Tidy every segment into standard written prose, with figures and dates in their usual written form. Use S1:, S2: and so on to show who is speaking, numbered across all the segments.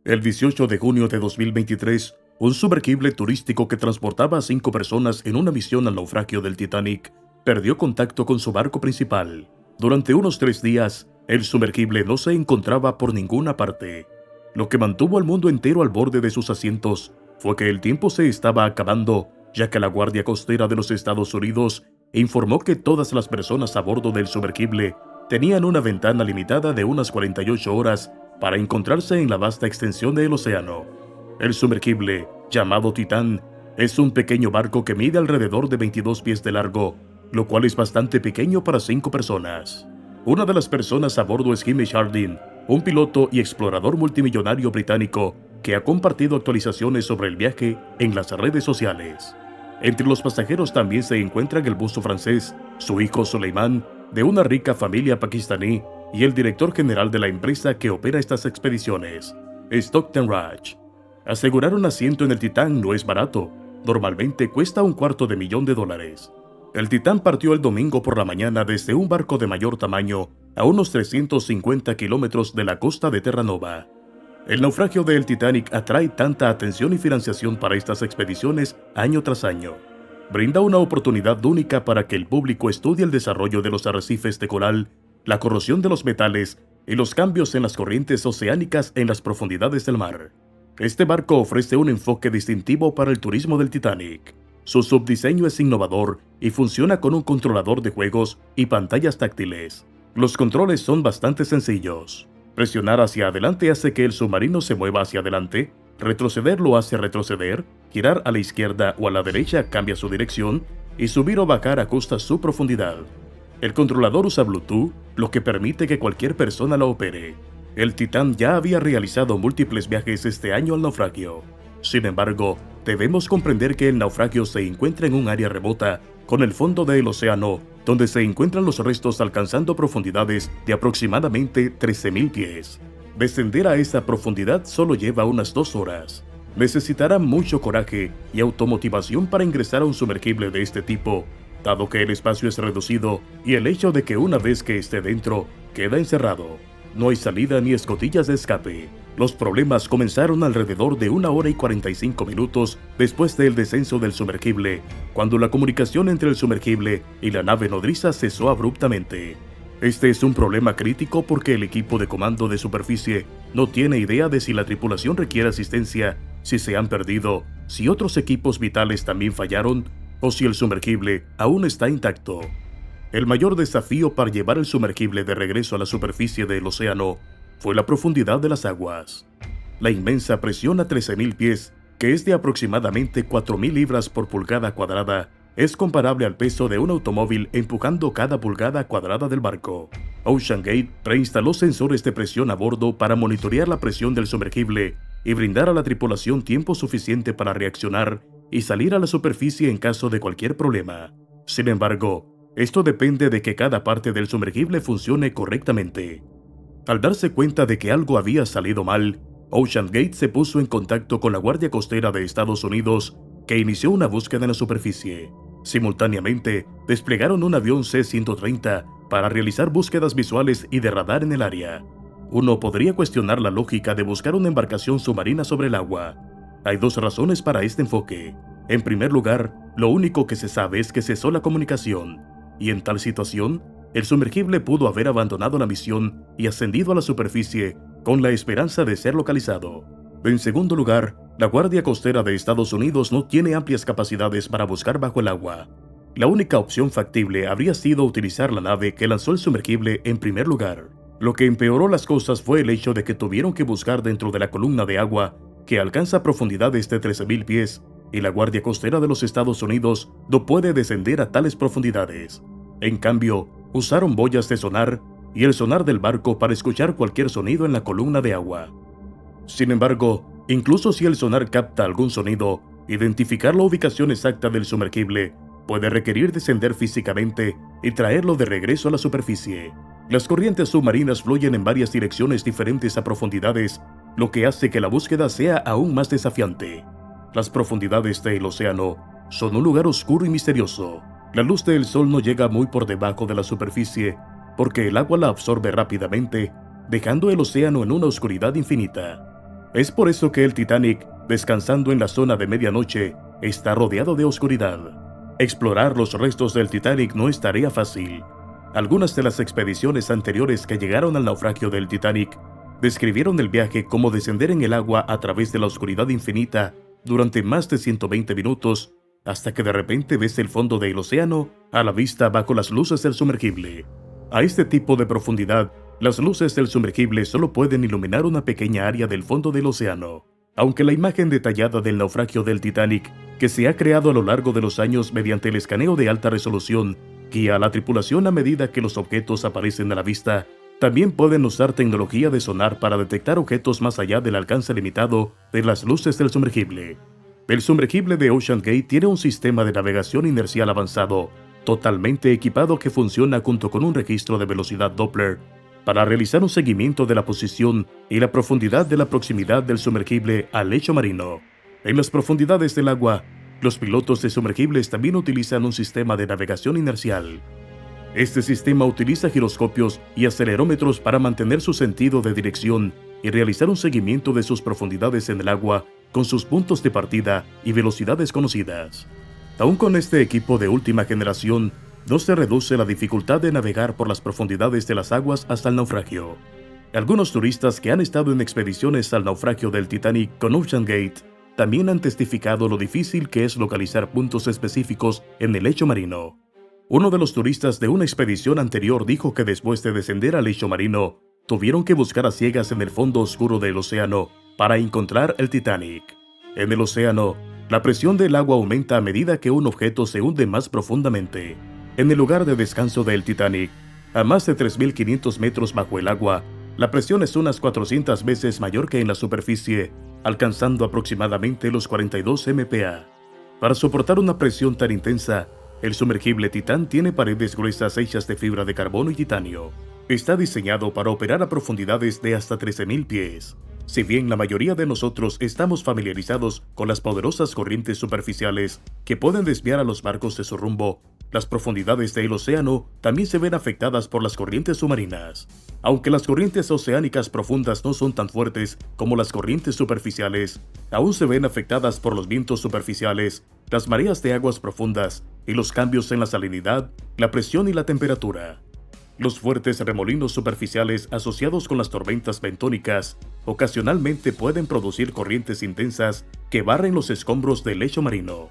S1: El 18 de junio de 2023, un sumergible turístico que transportaba a 5 personas en una misión al naufragio del Titanic perdió contacto con su barco principal. Durante unos 3 días, el sumergible no se encontraba por ninguna parte. Lo que mantuvo al mundo entero al borde de sus asientos fue que el tiempo se estaba acabando, ya que la Guardia Costera de los Estados Unidos informó que todas las personas a bordo del sumergible tenían una ventana limitada de unas 48 horas para encontrarse en la vasta extensión del océano. El sumergible, llamado Titán, es un pequeño barco que mide alrededor de 22 pies de largo, lo cual es bastante pequeño para 5 personas. Una de las personas a bordo es Hamish Harding, un piloto y explorador multimillonario británico que ha compartido actualizaciones sobre el viaje en las redes sociales. Entre los pasajeros también se encuentran el buzo francés, su hijo Suleiman, de una rica familia pakistaní, y el director general de la empresa que opera estas expediciones, Stockton Raj. Asegurar un asiento en el Titán no es barato, normalmente cuesta $250,000. El Titán partió el domingo por la mañana desde un barco de mayor tamaño a unos 350 kilómetros de la costa de Terranova. El naufragio del Titanic atrae tanta atención y financiación para estas expediciones año tras año. Brinda una oportunidad única para que el público estudie el desarrollo de los arrecifes de coral, la corrosión de los metales y los cambios en las corrientes oceánicas en las profundidades del mar. Este barco ofrece un enfoque distintivo para el turismo del Titanic. Su subdiseño es innovador y funciona con un controlador de juegos y pantallas táctiles. Los controles son bastante sencillos. Presionar hacia adelante hace que el submarino se mueva hacia adelante, retroceder lo hace retroceder, girar a la izquierda o a la derecha cambia su dirección y subir o bajar ajusta su profundidad. El controlador usa Bluetooth, lo que permite que cualquier persona lo opere. El Titán ya había realizado múltiples viajes este año al naufragio. Sin embargo, debemos comprender que el naufragio se encuentra en un área remota, con el fondo del océano, donde se encuentran los restos alcanzando profundidades de aproximadamente 13,000 pies. Descender a esa profundidad solo lleva unas 2 horas. Necesitará mucho coraje y automotivación para ingresar a un sumergible de este tipo, dado que el espacio es reducido y el hecho de que una vez que esté dentro, queda encerrado. No hay salida ni escotillas de escape. Los problemas comenzaron alrededor de 1 hora y 45 minutos después del descenso del sumergible, cuando la comunicación entre el sumergible y la nave nodriza cesó abruptamente. Este es un problema crítico porque el equipo de comando de superficie no tiene idea de si la tripulación requiere asistencia, si se han perdido, si otros equipos vitales también fallaron o si el sumergible aún está intacto. El mayor desafío para llevar el sumergible de regreso a la superficie del océano fue la profundidad de las aguas. La inmensa presión a 13,000 pies, que es de aproximadamente 4,000 libras por pulgada cuadrada, es comparable al peso de un automóvil empujando cada pulgada cuadrada del barco. OceanGate preinstaló sensores de presión a bordo para monitorear la presión del sumergible y brindar a la tripulación tiempo suficiente para reaccionar y salir a la superficie en caso de cualquier problema. Sin embargo, esto depende de que cada parte del sumergible funcione correctamente. Al darse cuenta de que algo había salido mal, OceanGate se puso en contacto con la Guardia Costera de Estados Unidos, que inició una búsqueda en la superficie. Simultáneamente, desplegaron un avión C-130 para realizar búsquedas visuales y de radar en el área. Uno podría cuestionar la lógica de buscar una embarcación submarina sobre el agua. Hay 2 razones para este enfoque. En primer lugar, lo único que se sabe es que cesó la comunicación, y en tal situación, el sumergible pudo haber abandonado la misión y ascendido a la superficie con la esperanza de ser localizado. En segundo lugar, la Guardia Costera de Estados Unidos no tiene amplias capacidades para buscar bajo el agua. La única opción factible habría sido utilizar la nave que lanzó el sumergible en primer lugar. Lo que empeoró las cosas fue el hecho de que tuvieron que buscar dentro de la columna de agua, que alcanza profundidades de 13,000 pies, y la Guardia Costera de los Estados Unidos no puede descender a tales profundidades. En cambio, usaron boyas de sonar y el sonar del barco para escuchar cualquier sonido en la columna de agua. Sin embargo, incluso si el sonar capta algún sonido, identificar la ubicación exacta del sumergible puede requerir descender físicamente y traerlo de regreso a la superficie. Las corrientes submarinas fluyen en varias direcciones diferentes a profundidades, lo que hace que la búsqueda sea aún más desafiante. Las profundidades del océano son un lugar oscuro y misterioso. La luz del sol no llega muy por debajo de la superficie, porque el agua la absorbe rápidamente, dejando el océano en una oscuridad infinita. Es por eso que el Titanic, descansando en la zona de medianoche, está rodeado de oscuridad. Explorar los restos del Titanic no es tarea fácil. Algunas de las expediciones anteriores que llegaron al naufragio del Titanic describieron el viaje como descender en el agua a través de la oscuridad infinita durante más de 120 minutos, hasta que de repente ves el fondo del océano a la vista bajo las luces del sumergible. A este tipo de profundidad, las luces del sumergible solo pueden iluminar una pequeña área del fondo del océano. Aunque la imagen detallada del naufragio del Titanic, que se ha creado a lo largo de los años mediante el escaneo de alta resolución, guía a la tripulación a medida que los objetos aparecen a la vista, también pueden usar tecnología de sonar para detectar objetos más allá del alcance limitado de las luces del sumergible. El sumergible de OceanGate tiene un sistema de navegación inercial avanzado, totalmente equipado que funciona junto con un registro de velocidad Doppler para realizar un seguimiento de la posición y la profundidad de la proximidad del sumergible al lecho marino. En las profundidades del agua, los pilotos de sumergibles también utilizan un sistema de navegación inercial. Este sistema utiliza giroscopios y acelerómetros para mantener su sentido de dirección y realizar un seguimiento de sus profundidades en el agua con sus puntos de partida y velocidades conocidas. Aún con este equipo de última generación, no se reduce la dificultad de navegar por las profundidades de las aguas hasta el naufragio. Algunos turistas que han estado en expediciones al naufragio del Titanic con OceanGate también han testificado lo difícil que es localizar puntos específicos en el lecho marino. Uno de los turistas de una expedición anterior dijo que después de descender al lecho marino, tuvieron que buscar a ciegas en el fondo oscuro del océano para encontrar el Titanic. En el océano, la presión del agua aumenta a medida que un objeto se hunde más profundamente. En el lugar de descanso del Titanic, a más de 3.500 metros bajo el agua, la presión es unas 400 veces mayor que en la superficie, alcanzando aproximadamente los 42 MPa. Para soportar una presión tan intensa, el sumergible Titán tiene paredes gruesas hechas de fibra de carbono y titanio. Está diseñado para operar a profundidades de hasta 13.000 pies. Si bien la mayoría de nosotros estamos familiarizados con las poderosas corrientes superficiales que pueden desviar a los barcos de su rumbo, las profundidades del océano también se ven afectadas por las corrientes submarinas. Aunque las corrientes oceánicas profundas no son tan fuertes como las corrientes superficiales, aún se ven afectadas por los vientos superficiales, las mareas de aguas profundas y los cambios en la salinidad, la presión y la temperatura. Los fuertes remolinos superficiales asociados con las tormentas bentónicas ocasionalmente pueden producir corrientes intensas que barren los escombros del lecho marino.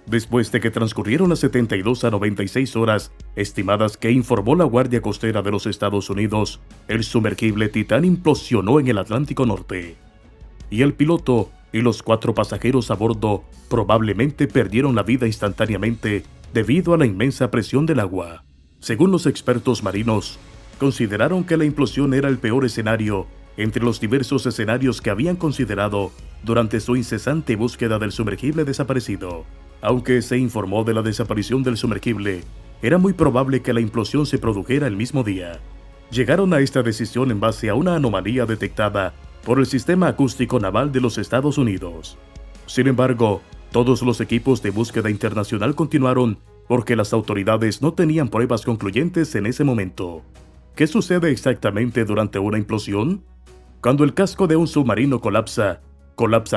S1: Después de que transcurrieron las 72 a 96 horas estimadas que informó la Guardia Costera de los Estados Unidos, el sumergible Titán implosionó en el Atlántico Norte. Y el piloto y los 4 pasajeros a bordo probablemente perdieron la vida instantáneamente debido a la inmensa presión del agua. Según los expertos marinos, consideraron que la implosión era el peor escenario entre los diversos escenarios que habían considerado durante su incesante búsqueda del sumergible desaparecido. Aunque se informó de la desaparición del sumergible, era muy probable que la implosión se produjera el mismo día. Llegaron a esta decisión en base a una anomalía detectada por el Sistema Acústico Naval de los Estados Unidos. Sin embargo, todos los equipos de búsqueda internacional continuaron porque las autoridades no tenían pruebas concluyentes en ese momento. ¿Qué sucede exactamente durante una implosión? Cuando el casco de un submarino colapsa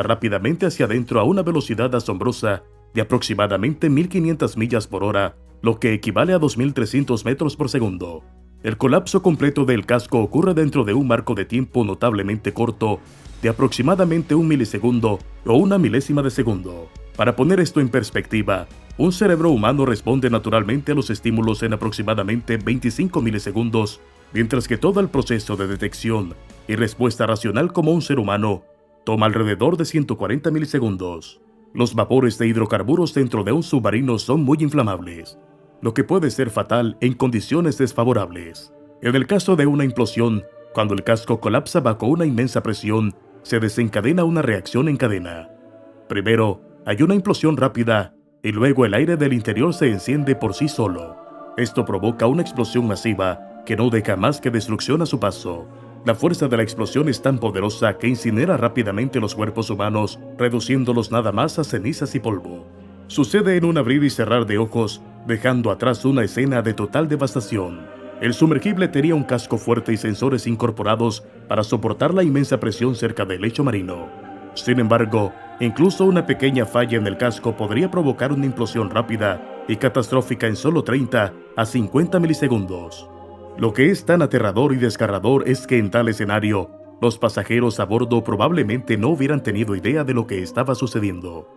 S1: rápidamente hacia adentro a una velocidad asombrosa de aproximadamente 1.500 millas por hora, lo que equivale a 2.300 metros por segundo. El colapso completo del casco ocurre dentro de un marco de tiempo notablemente corto, de aproximadamente 1 milisegundo o 1 milésima de segundo. Para poner esto en perspectiva, un cerebro humano responde naturalmente a los estímulos en aproximadamente 25 milisegundos, mientras que todo el proceso de detección y respuesta racional como un ser humano toma alrededor de 140 milisegundos. Los vapores de hidrocarburos dentro de un submarino son muy inflamables, lo que puede ser fatal en condiciones desfavorables. En el caso de una implosión, cuando el casco colapsa bajo una inmensa presión, se desencadena una reacción en cadena. Primero, hay una implosión rápida y luego el aire del interior se enciende por sí solo. Esto provoca una explosión masiva que no deja más que destrucción a su paso. La fuerza de la explosión es tan poderosa que incinera rápidamente los cuerpos humanos, reduciéndolos nada más a cenizas y polvo. Sucede en un abrir y cerrar de ojos, dejando atrás una escena de total devastación. El sumergible tenía un casco fuerte y sensores incorporados para soportar la inmensa presión cerca del lecho marino. Sin embargo, incluso una pequeña falla en el casco podría provocar una implosión rápida y catastrófica en solo 30 a 50 milisegundos. Lo que es tan aterrador y desgarrador es que en tal escenario, los pasajeros a bordo probablemente no hubieran tenido idea de lo que estaba sucediendo.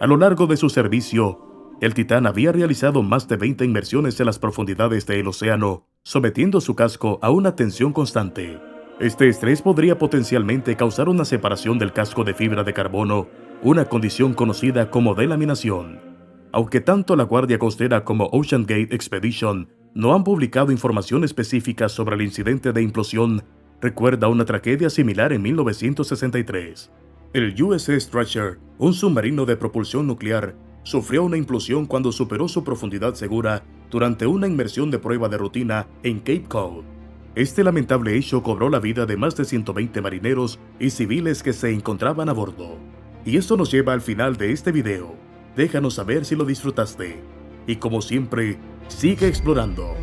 S1: A lo largo de su servicio, el Titán había realizado más de 20 inmersiones en las profundidades del océano, sometiendo su casco a una tensión constante. Este estrés podría potencialmente causar una separación del casco de fibra de carbono, una condición conocida como delaminación. Aunque tanto la Guardia Costera como Ocean Gate Expedition no han publicado información específica sobre el incidente de implosión, recuerda una tragedia similar en 1963. El USS Thrasher, un submarino de propulsión nuclear, sufrió una implosión cuando superó su profundidad segura durante una inmersión de prueba de rutina en Cape Cod. Este lamentable hecho cobró la vida de más de 120 marineros y civiles que se encontraban a bordo. Y esto nos lleva al final de este video. Déjanos saber si lo disfrutaste. Y como siempre, sigue explorando.